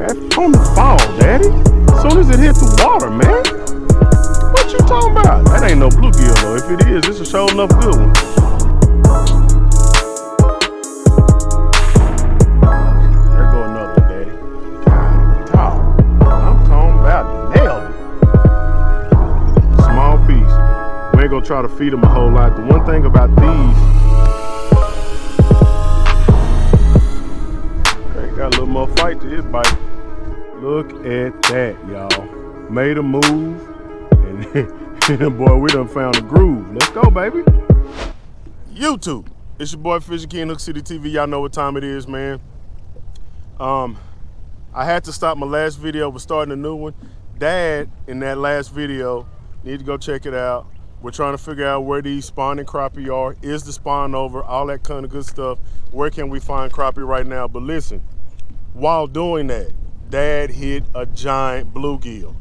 On the fall, daddy. As soon as it hit the water, man. What you talking about? That ain't no bluegill though. If it is, it's a sure enough good one. There go another one, daddy. God, dog. I'm talking about nailed it. Small piece. We ain't gonna try to feed them a whole lot. The one thing about these, they got a little more fight to his bite. Look at that, y'all. Made a move, and boy, we done found a groove. Let's go, baby. YouTube, it's your boy Fisher King, Hook City TV. Y'all know what time it is, man. I had to stop my last video. We're starting a new one. Dad, in that last video, need to go check it out. We're trying to figure out where these spawning crappie are. Is the spawn over? All that kind of good stuff. Where can we find crappie right now? But listen, while doing that, Dad hit a giant bluegill,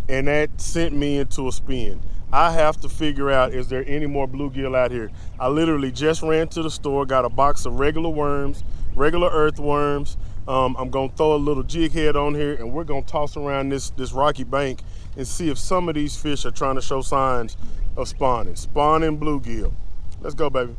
and that sent me into a spin. I have to figure out, is there any more bluegill out here? I literally just ran to the store, got a box of regular worms, regular earthworms. I'm gonna throw a little jig head on here, and we're gonna toss around this rocky bank and see if some of these fish are trying to show signs of spawning. Spawning bluegill. Let's go, baby.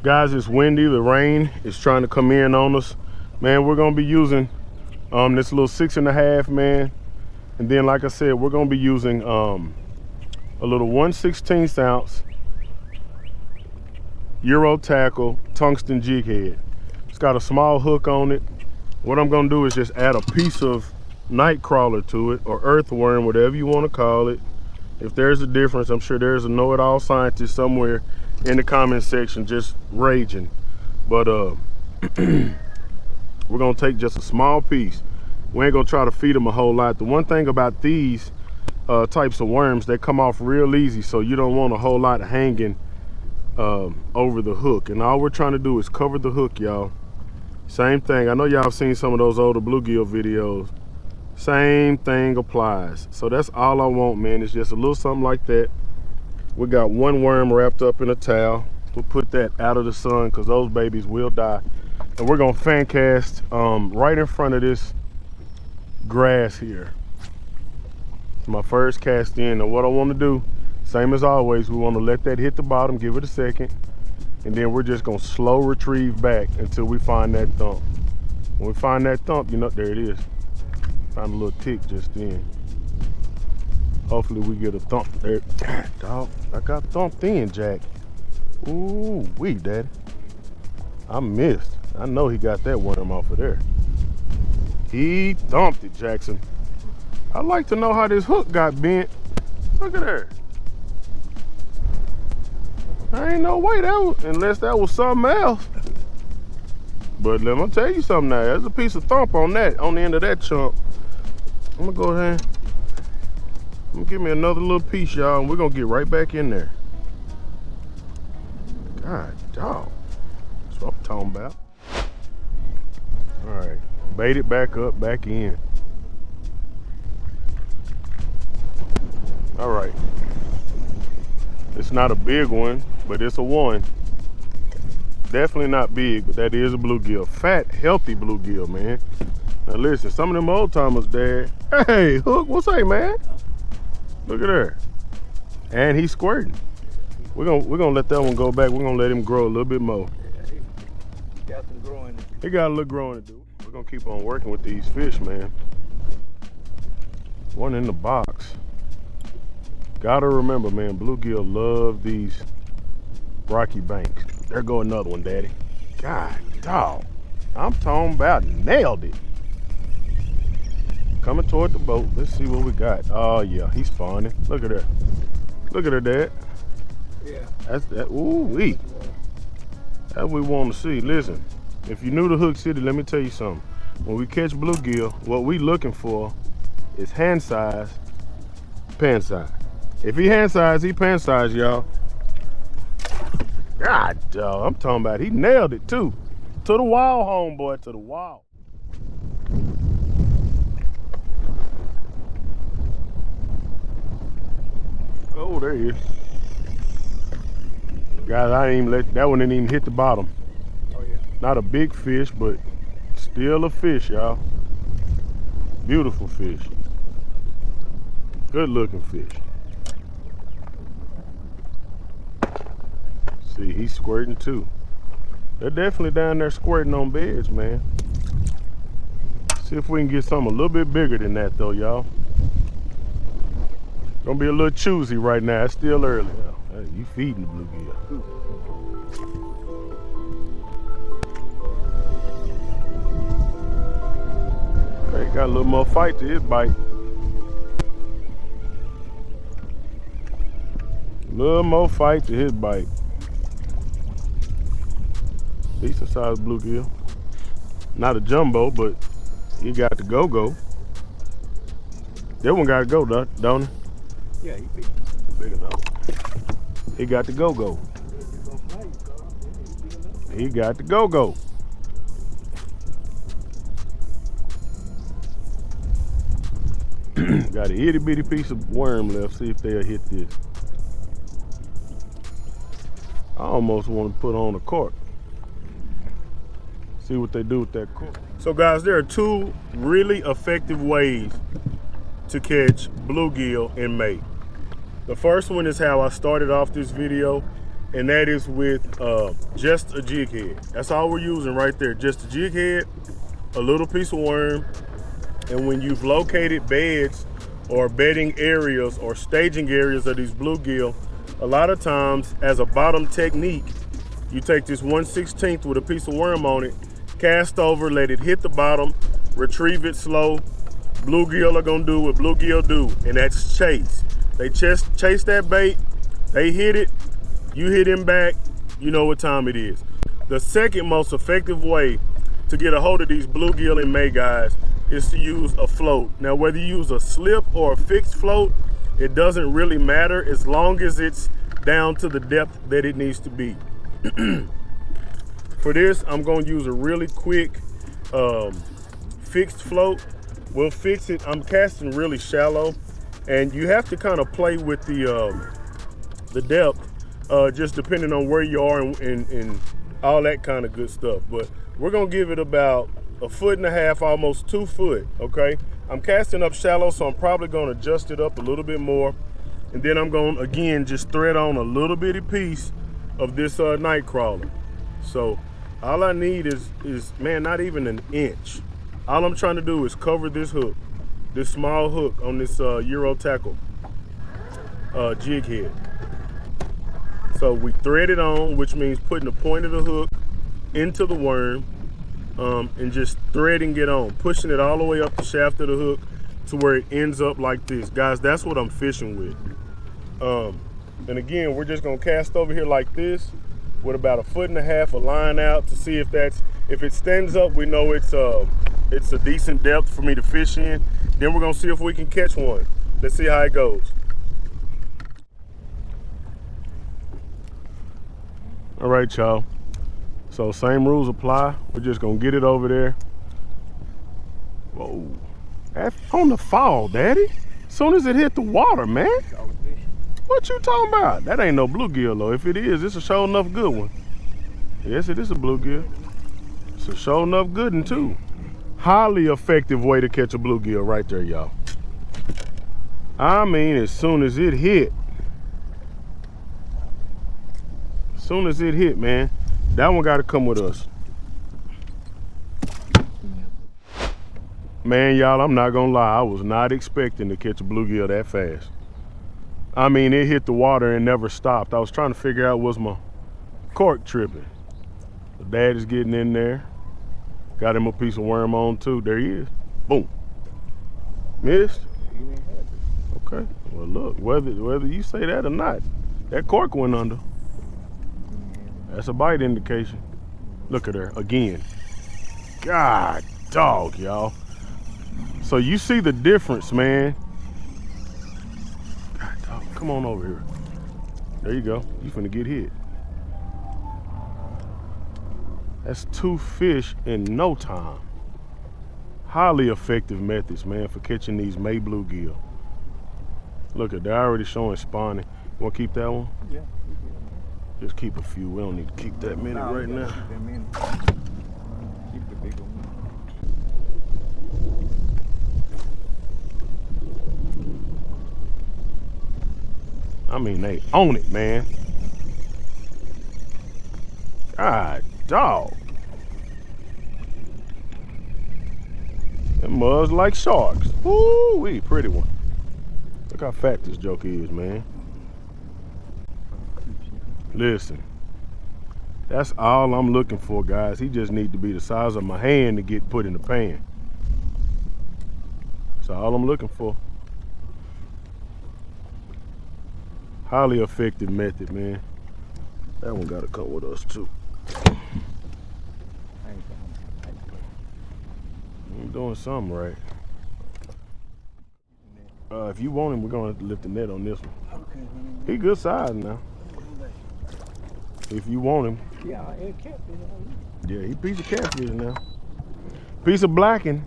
Guys, it's windy. The rain is trying to come in on us. Man, we're gonna be using this little 6.5, man. And then, like I said, we're gonna be using a little 1/16 ounce Euro tackle tungsten jig head. It's got a small hook on it. What I'm gonna do is just add a piece of night crawler to it, or earthworm, whatever you want to call it. If there's a difference, I'm sure there's a know-it-all scientist somewhere in the comment section just raging. But we're gonna take just a small piece. We ain't gonna try to feed them a whole lot. The one thing about these types of worms, they come off real easy, so you don't want a whole lot hanging over the hook. And all we're trying to do is cover the hook, y'all. Same thing. I know y'all have seen some of those older bluegill videos. Same thing applies. So that's all I want, man. It's just a little something like that. We got one worm wrapped up in a towel. We'll put that out of the sun because those babies will die. And we're gonna fan cast right in front of this grass here. It's my first cast in. And what I want to do, same as always, we want to let that hit the bottom, give it a second, and then we're just gonna slow retrieve back until we find that thump. When we find that thump, you know, there it is. Found a little tick just then. Hopefully we get a thump there. Dog, I got thumped in, Jack. Ooh, wee, daddy. I missed. I know he got that worm off of there. He thumped it, Jackson. I'd like to know how this hook got bent. Look at her. There ain't no way that was, unless that was something else. But let me tell you something now. There's a piece of thump on that, on the end of that chunk. I'm gonna go ahead. I'm gonna give me another little piece, y'all, and we're gonna get right back in there. God, dog. That's what I'm talking about. All right, bait it back up, back in. All right. It's not a big one, but it's a one. Definitely not big, but that is a bluegill. Fat, healthy bluegill, man. Now listen, some of them old timers, Dad. Hey, Hook, what's up, man? Look at her. And he's squirting. We're gonna let that one go back. We're gonna let him grow a little bit more. Yeah, he got some growing. He got a little growing to do. We're gonna keep on working with these fish, man. One in the box. Gotta remember, man, bluegill love these rocky banks. There go another one, Daddy. God, dog. I'm talking about nailed it. Coming toward the boat. Let's see what we got. Oh yeah, he's spawning. Look at her. Look at her, Dad. Yeah. That's that. Ooh wee. That's what we want to see. Listen, if you're new to Hook City, let me tell you something. When we catch bluegill, what we looking for is hand size, pan size. If he hand size, he pan size, y'all. God, dog, I'm talking about he nailed it too. To the wall, homeboy, to the wall. Oh, there he is. Guys, I ain't even let that one didn't even hit the bottom. Oh yeah. Not a big fish, but still a fish, y'all. Beautiful fish. Good looking fish. See, he's squirting too. They're definitely down there squirting on beds, man. See if we can get something a little bit bigger than that though, y'all. Gonna be a little choosy right now. It's still early. Hey, you feeding the bluegill. Okay, got a little more fight to his bite. A little more fight to his bite. Decent sized bluegill. Not a jumbo, but he got the go-go. That one got to go, don't it? Yeah, he big. Big enough. He got the go-go. He got the go-go. Got an itty bitty piece of worm left. See if they'll hit this. I almost want to put on a cork. See what they do with that cork. So guys, there are two really effective ways to catch bluegill in May. The first one is how I started off this video, and that is with just a jig head. That's all we're using right there, just a jig head, a little piece of worm, and when you've located beds or bedding areas or staging areas of these bluegill, a lot of times as a bottom technique, you take this 1/16 with a piece of worm on it, cast over, let it hit the bottom, retrieve it slow. Bluegill are gonna do what bluegill do, and that's chase. They chase that bait, they hit it, you hit him back, you know what time it is. The second most effective way to get a hold of these bluegill in May, guys, is to use a float. Now, whether you use a slip or a fixed float, it doesn't really matter as long as it's down to the depth that it needs to be. For this, I'm gonna use a really quick fixed float. We'll fix it. I'm casting really shallow, and you have to kind of play with the depth, just depending on where you are and all that kind of good stuff. But we're gonna give it about 1.5 feet, almost 2 foot, okay? I'm casting up shallow, so I'm probably gonna adjust it up a little bit more. And then I'm gonna, again, just thread on a little bitty piece of this night crawler. So all I need is, man, not even an inch. All I'm trying to do is cover this hook, this small hook on this Euro tackle jig head. So we thread it on, which means putting the point of the hook into the worm and just threading it on, pushing it all the way up the shaft of the hook to where it ends up like this. Guys, that's what I'm fishing with. And again, we're just gonna cast over here like this with about 1.5 feet of line out to see if it stands up, we know it's a decent depth for me to fish in. Then we're gonna see if we can catch one. Let's see how it goes. All right, y'all. So same rules apply. We're just gonna get it over there. Whoa, that's on the fall, Daddy. As soon as it hit the water, man. What you talking about? That ain't no bluegill though. If it is, it's a sure enough good one. Yes, it is a bluegill. It's a sure enough good one too. Highly effective way to catch a bluegill right there, y'all. I mean, as soon as it hit, man, that one got to come with us. Man, y'all, I'm not gonna lie, I was not expecting to catch a bluegill that fast. I mean, it hit the water and never stopped. I was trying to figure out, was my cork tripping? The dad is getting in there. Got him a piece of worm on too. There he is. Boom. Missed? Okay. Well, look, whether you say that or not, that cork went under. That's a bite indication. Look at her again. God dog, y'all. So you see the difference, man. God dog. Come on over here. There you go. You finna get hit. That's 2 fish in no time. Highly effective methods, man, for catching these May bluegill. Look at, they're already showing spawning. You wanna keep that one? Yeah. Just keep a few. We don't need to keep that many right now. Keep them in. Keep the big one. I mean, they own it, man. God, dog. Them muds like sharks. Woo-wee, pretty one. Look how fat this joker is, man. Listen, that's all I'm looking for, guys. He just needs to be the size of my hand to get put in the pan. That's all I'm looking for. Highly effective method, man. That one gotta come with us too. I'm doing something right. If you want him, we're gonna have to lift the net on this one. Okay. He good size now. If you want him. Yeah, it catfish. Yeah, he piece of catfish now. Piece of blacking.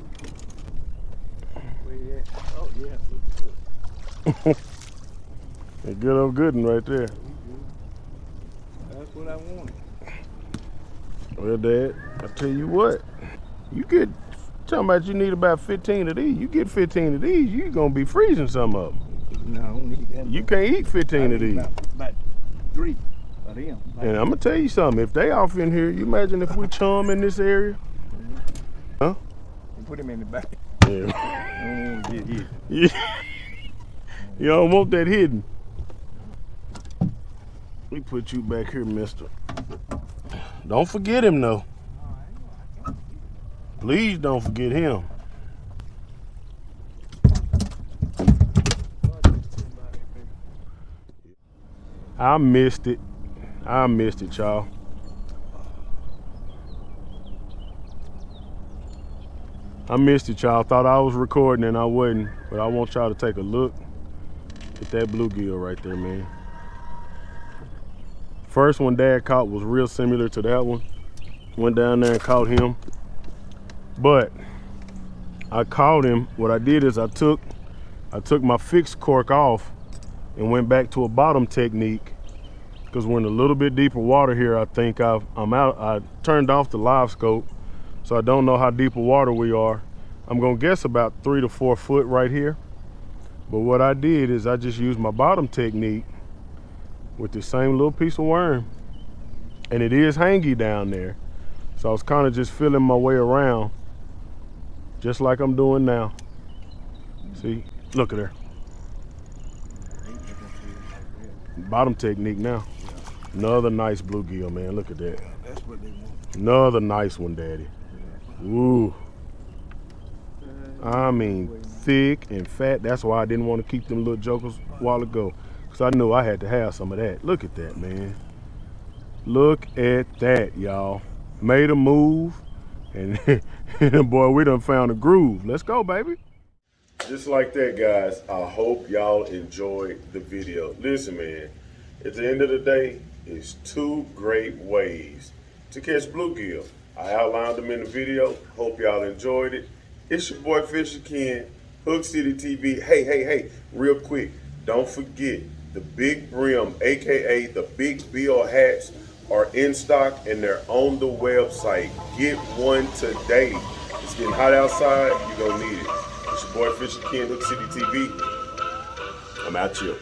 Where you at? Oh yeah, look good. A good old good one right there. That's what I wanted. Well, Dad, I tell you what, you get, talking about you need about 15 of these. You get 15 of these, you gonna be freezing some of them. No, I don't need that. You can't eat 15 of these. About 3 of them. And I'm gonna tell you something, if they off in here, you imagine if we chum in this area? Huh? You put them in the back. Yeah. I don't want to get hit. Yeah. You don't want that hidden. We put you back here, mister. Don't forget him, though. Please don't forget him. I missed it. I missed it, y'all. I missed it, y'all. Thought I was recording and I wasn't. But I want y'all to take a look at that bluegill right there, man. First one Dad caught was real similar to that one. Went down there and caught him. But I caught him. What I did is I took my fixed cork off and went back to a bottom technique, because we're in a little bit deeper water here. I think I'm out. I turned off the live scope, so I don't know how deep of water we are. I'm gonna guess about 3 to 4 foot right here. But what I did is I just used my bottom technique with the same little piece of worm, and it is hangy down there. So I was kind of just feeling my way around, just like I'm doing now. See, look at her. Bottom technique now. Another nice bluegill, man. Look at that. That's what they want. Another nice one, Daddy. Ooh. I mean, thick and fat. That's why I didn't want to keep them little jokers a while ago, because I knew I had to have some of that. Look at that, man. Look at that, y'all. Made a move, and boy, we done found a groove. Let's go, baby. Just like that, guys, I hope y'all enjoyed the video. Listen, man, at the end of the day, it's 2 great ways to catch bluegill. I outlined them in the video. Hope y'all enjoyed it. It's your boy Fisher Ken, Hook City TV. Hey, real quick, don't forget the big brim, AKA the big bill hats, are in stock and they're on the website. Get one today. It's getting hot outside. You're gonna need it. It's your boy Fisher Ken, Hook City TV. I'm out here.